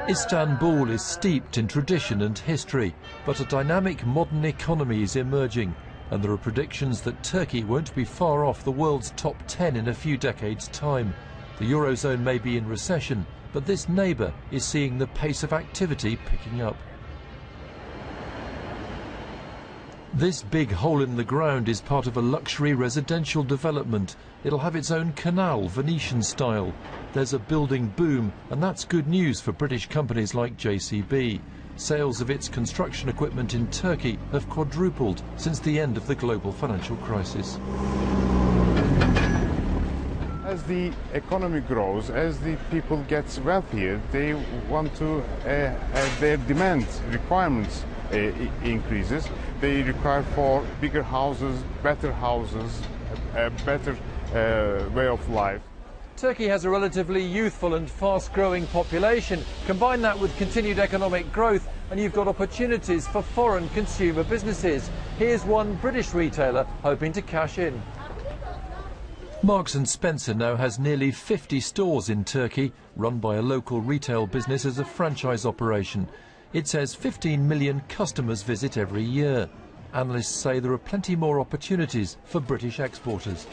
Istanbul is steeped in tradition and history, but a dynamic modern economy is emerging, and there are predictions that Turkey won't be far off the world's top 10 in a few decades' time. The Eurozone may be in recession, but this neighbour is seeing the pace of activity picking up. This big hole in the ground is part of a luxury residential development. It'll have its own canal, Venetian style. There's a building boom, and that's good news for British companies like JCB. Sales of its construction equipment in Turkey have quadrupled since the end of the global financial crisis. As the economy grows, as the people get wealthier, they want to their demand requirements increases. They require for bigger houses, a better way of life. Turkey has a relatively youthful and fast-growing population. Combine that with continued economic growth and you've got opportunities for foreign consumer businesses. Here's one British retailer hoping to cash in. Marks & Spencer now has nearly 50 stores in Turkey, run by a local retail business as a franchise operation. It says 15 million customers visit every year. Analysts say there are plenty more opportunities for British exporters.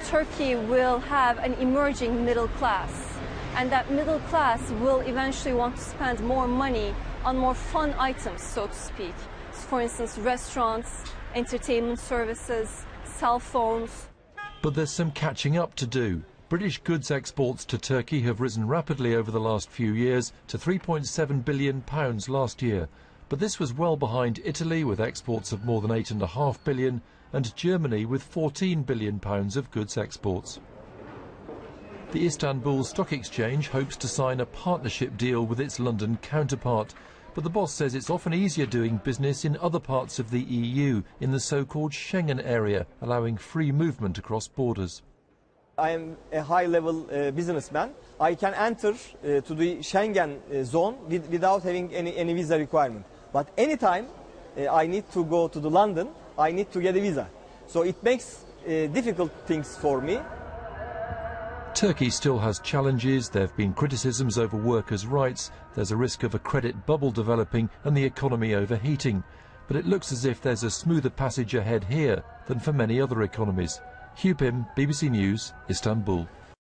Turkey will have an emerging middle class, and that middle class will eventually want to spend more money on more fun items, so to speak. For instance, restaurants, entertainment services, cell phones. But there's some catching up to do. British goods exports to Turkey have risen rapidly over the last few years to £3.7 billion last year. But this was well behind Italy with exports of more than £8.5 billion and Germany with £14 billion of goods exports. The Istanbul Stock Exchange hopes to sign a partnership deal with its London counterpart. But the boss says it's often easier doing business in other parts of the EU, in the so-called Schengen area, allowing free movement across borders. I am a high-level businessman. I can enter to the Schengen zone without having any visa requirement. But anytime I need to go to London, I need to get a visa. So it makes difficult things for me. Turkey still has challenges. There have been criticisms over workers' rights. There's a risk of a credit bubble developing and the economy overheating. But it looks as if there's a smoother passage ahead here than for many other economies. Hugh Pym, BBC News, Istanbul.